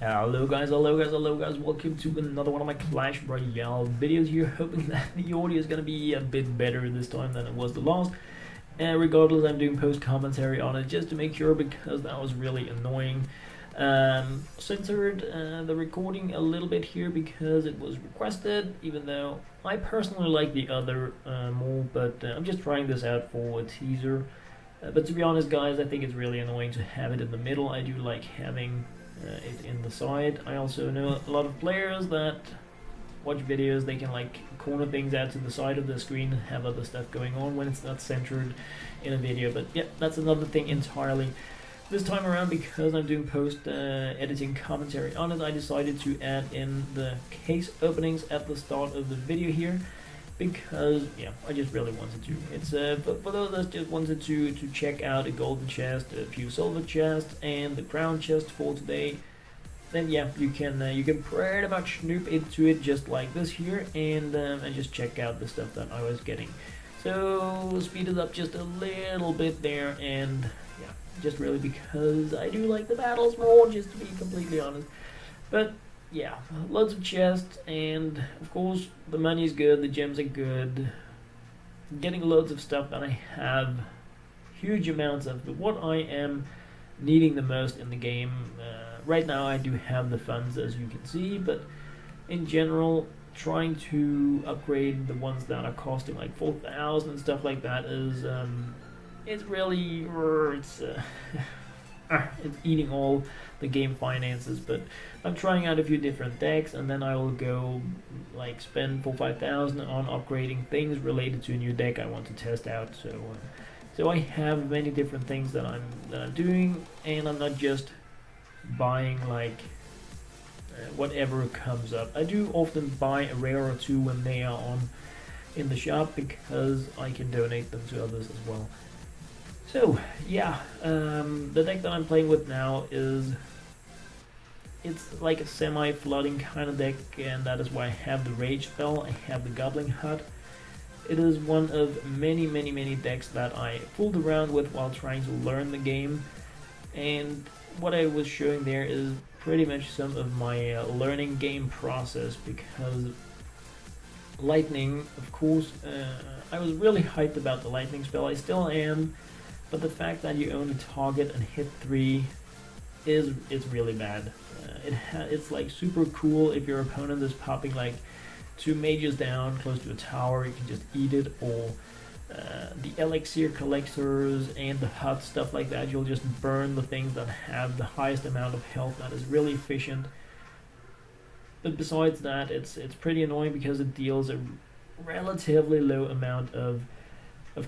Hello guys, welcome to another one of my Clash Royale videos here, hoping that the audio is going to be a bit better this time than it was the last. And regardless, I'm doing post commentary on it just to make sure, because that was really annoying. Censored the recording a little bit here because it was requested, even though I personally like the other more, but I'm just trying this out for a teaser. But to be honest guys, I think it's really annoying to have it in the middle. I do like having it in the side. I also know a lot of players that watch videos, they can like corner things out to the side of the screen and have other stuff going on when it's not centered in a video. But yeah, that's another thing entirely. This time around, because I'm doing post editing commentary on it, I decided to add in the case openings at the start of the video here, because yeah, I just really wanted to. It's for those that just wanted to check out a golden chest, a few silver chests, and the crown chest for today, then yeah, you can pretty much snoop into it just like this here, and just check out the stuff that I was getting. So speed it up just a little bit there, and yeah, just really because I do like the battles more, just to be completely honest. But yeah, loads of chests, and of course the money is good, the gems are good, getting loads of stuff that I have huge amounts of. But what I am needing the most in the game right now, I do have the funds, as you can see, but in general, trying to upgrade the ones that are costing like 4,000 and stuff like that is it's really it's eating all the game finances. But I'm trying out a few different decks, and then I will go like spend 4,000-5,000 on upgrading things related to a new deck I want to test out. So I have many different things that I'm doing, and I'm not just buying like whatever comes up. I do often buy a rare or two when they are on in the shop, because I can donate them to others as well. So yeah, the deck that I'm playing with now it's like a semi-flooding kind of deck, and that is why I have the Rage spell, I have the Goblin Hut. It is one of many decks that I fooled around with while trying to learn the game, and what I was showing there is pretty much some of my learning game process, because lightning, of course, I was really hyped about the lightning spell, I still am. But the fact that you only target and hit 3 it's really bad. It's like super cool if your opponent is popping like 2 mages down close to a tower, you can just eat it, or the elixir collectors and the hut, stuff like that, you'll just burn the things that have the highest amount of health. That is really efficient. But besides that, it's pretty annoying because it deals a relatively low amount of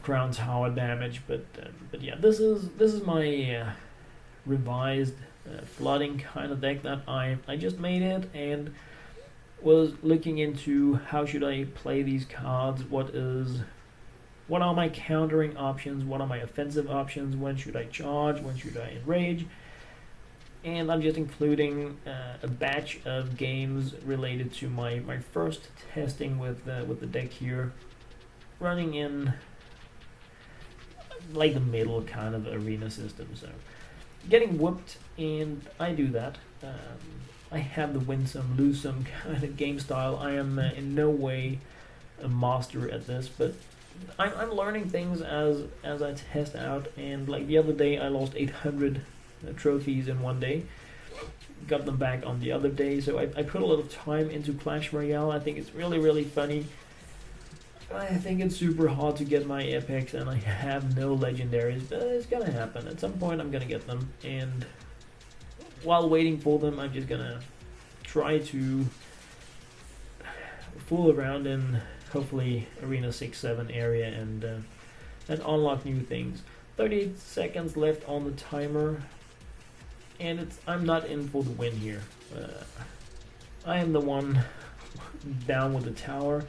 crown tower damage. But yeah, this is my revised flooding kind of deck that I just made it, and was looking into how should I play these cards, what are my countering options, what are my offensive options, when should I charge, when should I enrage. And I'm just including a batch of games related to my first testing with the deck here, running in like the middle kind of arena system. So getting whooped, and I do that. I have the win some lose some kind of game style. I am in no way a master at this, but I'm learning things as I test out. And like the other day, I lost 800 trophies in one day, got them back on the other day. So I put a lot of time into Clash Royale. I think it's really funny. I think it's super hard to get my epics, and I have no legendaries, but it's gonna happen. At some point I'm gonna get them, and while waiting for them, I'm just gonna try to fool around in hopefully Arena 6-7 area and unlock new things. 38 seconds left on the timer, and I'm not in for the win here. I am the one down with the tower,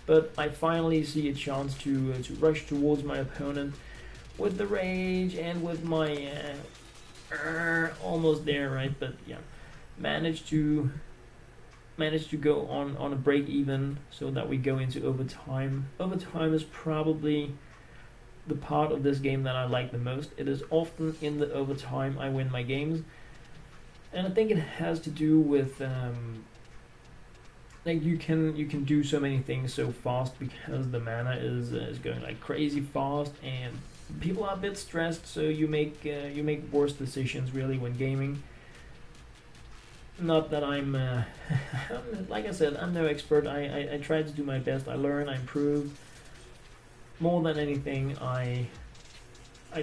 but I finally see a chance to rush towards my opponent with the rage and with my almost there, right? But yeah, managed to go on a break even, so that we go into overtime. Overtime is probably the part of this game that I like the most. It is often in the overtime I win my games. And I think it has to do with like you can do so many things so fast because the mana is going like crazy fast, and people are a bit stressed, so you make worse decisions really when gaming. Not that I'm like I said, I'm no expert. I try to do my best. I learn, I improve. More than anything, I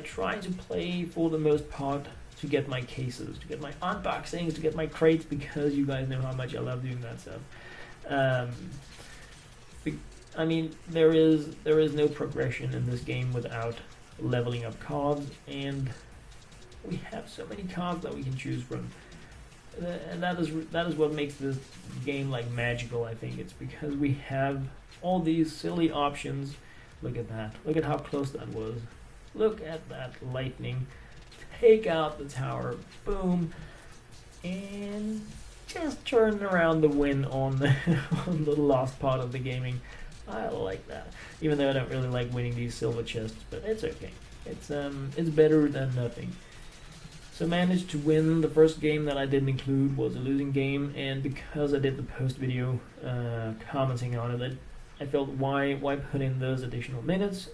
try to play for the most part to get my cases, to get my unboxings, to get my crates, because you guys know how much I love doing that stuff. I mean, there is no progression in this game without leveling up cards, and we have so many cards that we can choose from. And that is what makes this game like magical. I think it's because we have all these silly options. Look at that. Look at how close that was. Look at that lightning. Take out the tower. Boom. And just turn around the win on the, on the last part of the gaming. I like that. Even though I don't really like winning these silver chests, but it's okay. It's better than nothing. So managed to win. The first game that I didn't include was a losing game, and because I did the post video commenting on it, I felt why put in those additional minutes.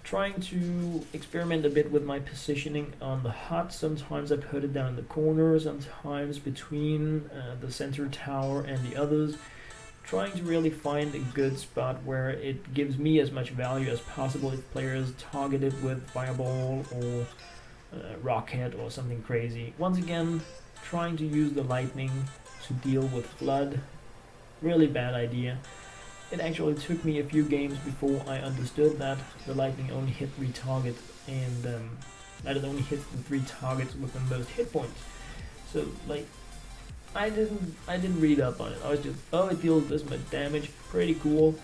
Trying to experiment a bit with my positioning on the hut. Sometimes I put it down in the corner, sometimes between the center tower and the others. Trying to really find a good spot where it gives me as much value as possible if players target it with fireball or rocket or something crazy. Once again, trying to use the lightning to deal with flood. Really bad idea. It actually took me a few games before I understood that the lightning only hit 3 targets, and that it only hits the 3 targets with the most hit points. So like, I didn't read up on it. I was just, oh, it deals this much damage, pretty cool.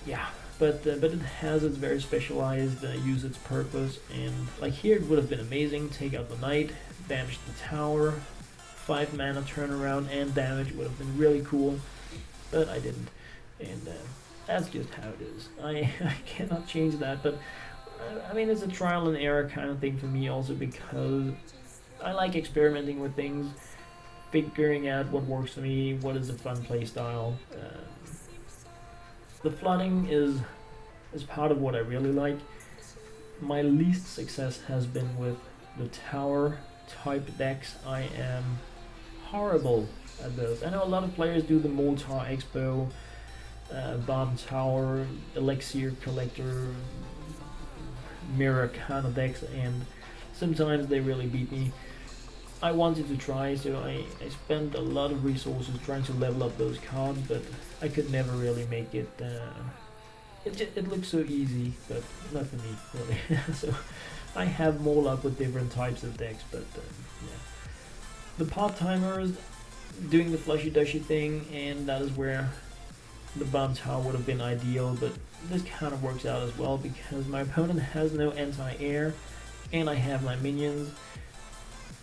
Yeah, but it has its very specialized use its purpose, and like here it would have been amazing. Take out the knight, damage the tower, 5 mana turnaround and damage would have been really cool, but I didn't. And that's just how it is. I cannot change that, but I mean, it's a trial and error kind of thing for me also, because I like experimenting with things, figuring out what works for me, what is a fun play style. The flooding is part of what I really like. My least success has been with the tower type decks. I am horrible at those. I know a lot of players do the Mortar Expo, Bomb Tower, Elixir Collector, Mirror kind of decks, and sometimes they really beat me. I wanted to try, so I spent a lot of resources trying to level up those cards, but I could never really make it. It looks so easy, but not for me, really. So I have more luck with different types of decks, but yeah. The part-timers doing the flushy-dushy thing, and that is where the bomb tower would have been ideal, but this kind of works out as well because my opponent has no anti-air, and I have my minions.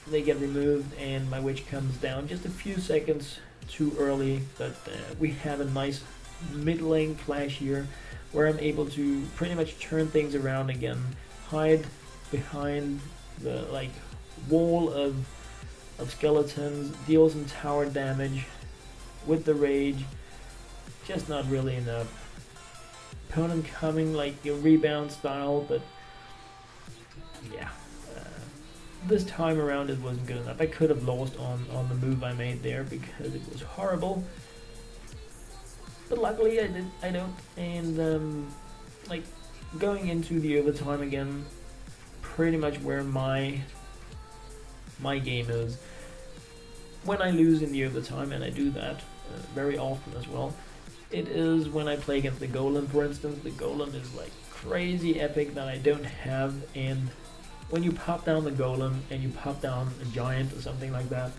They get removed, and my witch comes down just a few seconds too early, but we have a nice mid-lane clash here where I'm able to pretty much turn things around again, hide behind the like wall of skeletons, deal some tower damage with the rage. Just not really enough. Opponent coming like a rebound style, but yeah. This time around it wasn't good enough. I could have lost on the move I made there because it was horrible. But luckily I don't. And like going into the overtime again, pretty much where my game is. When I lose in the overtime, and I do that very often as well, it is when I play against the golem, for instance. The golem is like crazy epic that I don't have, and when you pop down the golem and you pop down a giant or something like that,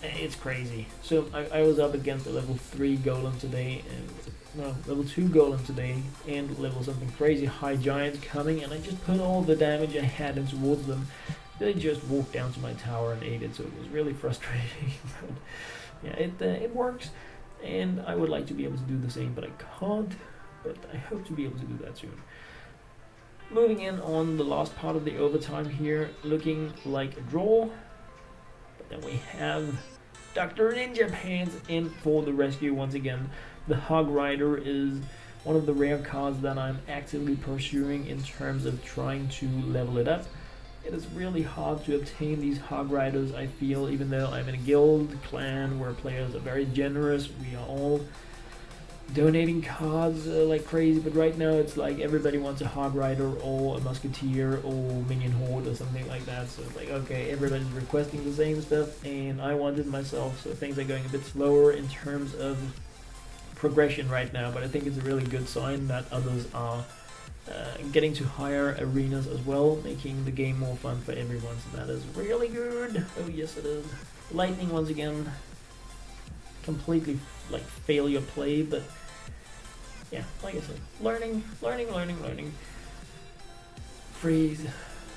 it's crazy. So I was up against a level 3 golem today, and no, level 2 golem today, and level something crazy high giants coming, and I just put all the damage I had in towards them. They just walked down to my tower and ate it, so it was really frustrating. But yeah, it works, and I would like to be able to do the same, but I can't. But I hope to be able to do that soon. moving in on the last part of the overtime here, looking like a draw. But then we have Dr. Ninja Pants in for the rescue once again. The Hog Rider is one of the rare cards that I'm actively pursuing in terms of trying to level it up. It is really hard to obtain these Hog Riders, I feel, even though I'm in a guild clan where players are very generous. We are all donating cards like crazy, but right now it's like everybody wants a Hog Rider or a Musketeer or Minion Horde or something like that. So it's like, okay, everybody's requesting the same stuff, and I want it myself, so things are going a bit slower in terms of progression right now, but I think it's a really good sign that others are getting to higher arenas as well, making the game more fun for everyone, so that is really good. Oh yes it is. Lightning once again, completely like failure play, but yeah, like I said, learning. Freeze,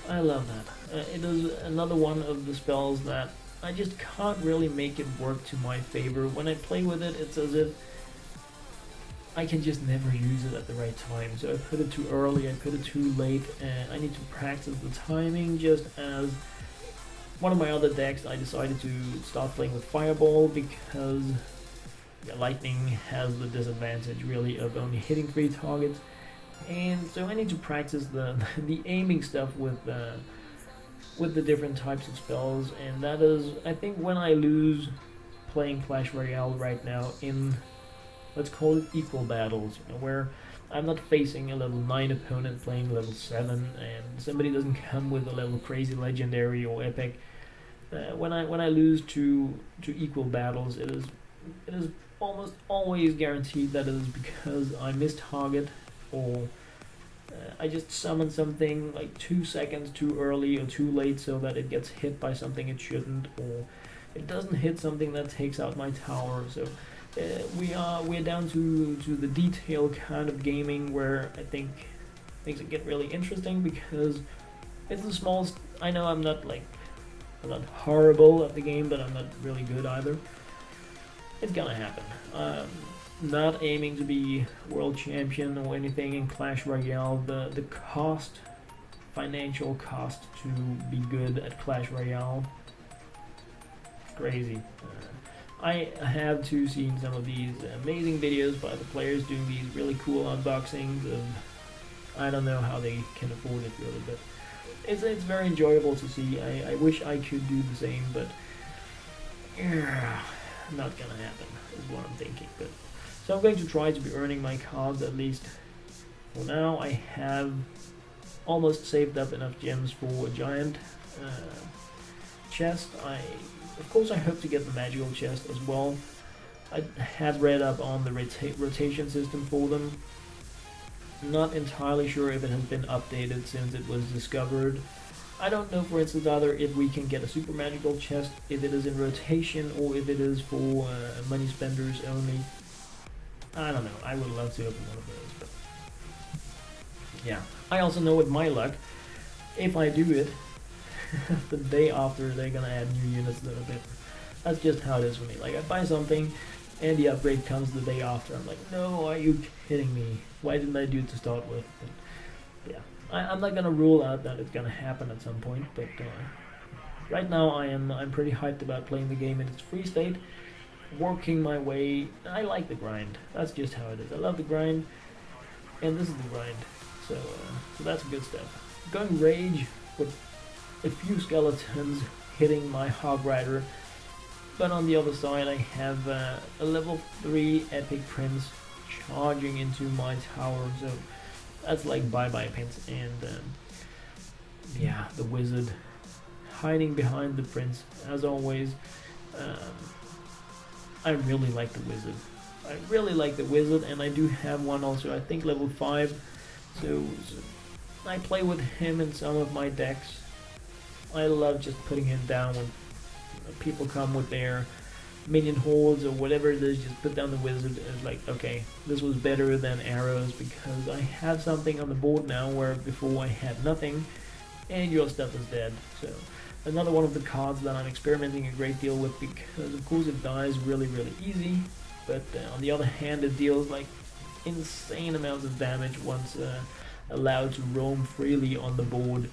I love that. It is another one of the spells that I just can't really make it work to my favor. When I play with it, it's as if I can just never use it at the right time. So I put it too early, I put it too late, and I need to practice the timing. Just as one of my other decks, I decided to start playing with Fireball because Lightning has the disadvantage really of only hitting 3 targets, and so I need to practice the aiming stuff with the different types of spells. And that is, I think, when I lose playing Clash Royale right now in, let's call it, equal battles, where I'm not facing a level 9 opponent playing level 7 and somebody doesn't come with a level crazy legendary or epic. When I lose to equal battles, it is almost always guaranteed that it is because I missed target, or I just summon something like 2 seconds too early or too late so that it gets hit by something it shouldn't, or it doesn't hit something that takes out my tower. So we're down to the detail kind of gaming where I think things get really interesting, because it's the smallest. I know I'm not horrible at the game, but I'm not really good either. It's gonna happen. Not aiming to be world champion or anything in Clash Royale. The cost, financial cost to be good at Clash Royale, crazy. I have too seen some of these amazing videos by the players doing these really cool unboxings of, I don't know how they can afford it really, but it's very enjoyable to see. I wish I could do the same, but not gonna happen is what I'm thinking. But so I'm going to try to be earning my cards at least for now. I have almost saved up enough gems for a giant chest. Of course I hope to get the magical chest as well. I had read up on the rotation system for them. Not entirely sure if it has been updated since it was discovered. I don't know, for instance, either if we can get a super magical chest, if it is in rotation, or if it is for money spenders only. I don't know. I would love to open one of those, but yeah. I also know with my luck, if I do it, the day after they're gonna add new units a little bit. That's just how it is for me. Like, I buy something, and the upgrade comes the day after. I'm like, no, are you kidding me? Why didn't I do it to start with? But, yeah. I'm not gonna rule out that it's gonna happen at some point, but right now I'm pretty hyped about playing the game in its free state, working my way. I like the grind. That's just how it is. I love the grind, and this is the grind. So that's good stuff. Going rage with a few skeletons hitting my Hog Rider, but on the other side I have a level 3 epic prince charging into my tower. So that's like bye-bye pins, and yeah, the wizard hiding behind the prince as always. I really like the wizard. I really like the wizard, and I do have one also, I think level 5. So I play with him in some of my decks. I love just putting him down when people come with their minion hordes or whatever it is. Just put down the wizard, and it's like, okay, this was better than arrows, because I have something on the board now where before I had nothing, and your stuff is dead. So another one of the cards that I'm experimenting a great deal with, because of course it dies really easy, but on the other hand it deals like insane amounts of damage once allowed to roam freely on the board.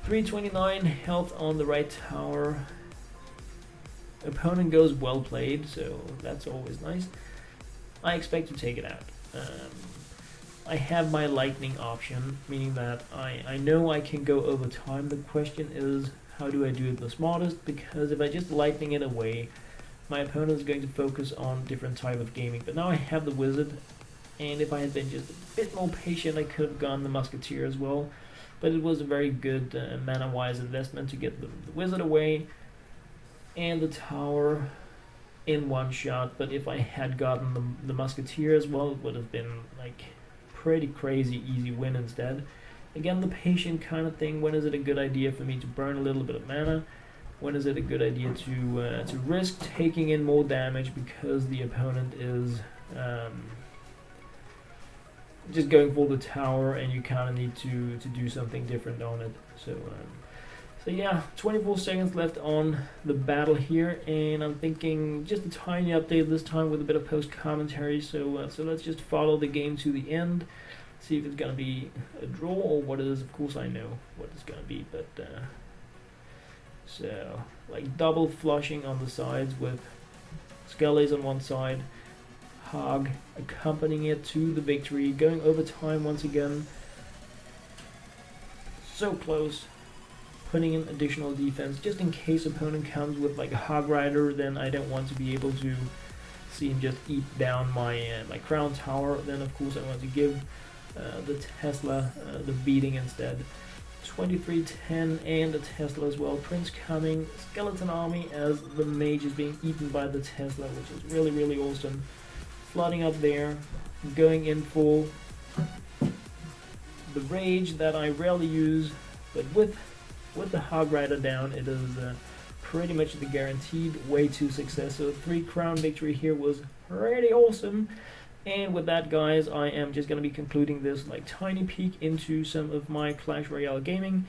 329 health on the right tower. Opponent goes well played, so that's always nice. I expect to take it out. I have my lightning option, meaning that I know I can go over time. The question is, how do I do it the smartest? Because if I just lightning it away, my opponent is going to focus on different type of gaming. But now I have the wizard, and if I had been just a bit more patient, I could have gone the musketeer as well. But it was a very good mana-wise investment to get the wizard away and the tower in one shot. But if I had gotten the musketeer as well, it would have been like pretty crazy easy win instead. Again, the patient kind of thing. When is it a good idea for me to burn a little bit of mana? When is it a good idea to risk taking in more damage because the opponent is just going for the tower and you kind of need to do something different on it. So yeah, 24 seconds left on the battle here, and I'm thinking just a tiny update this time with a bit of post commentary. So let's just follow the game to the end, see if it's gonna be a draw or what it is. Of course I know what it's gonna be, but so like double flushing on the sides with Skellies on one side, Hog accompanying it to the victory, going overtime once again. So close. Putting in additional defense just in case opponent comes with like a Hog Rider, then I don't want to be able to see him just eat down my my crown tower. Then of course I want to give the Tesla the beating instead. 2310 and a Tesla as well. Prince coming, skeleton army as the mage is being eaten by the Tesla, which is really, really awesome. Flooding up there, going in for the rage that I rarely use, but with the Hog Rider down, it is pretty much the guaranteed way to success. So 3 crown victory here was pretty awesome. And with that, guys, I am just going to be concluding this like tiny peek into some of my Clash Royale gaming.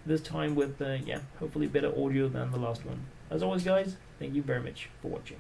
This time with, yeah, hopefully better audio than the last one. As always, guys, thank you very much for watching.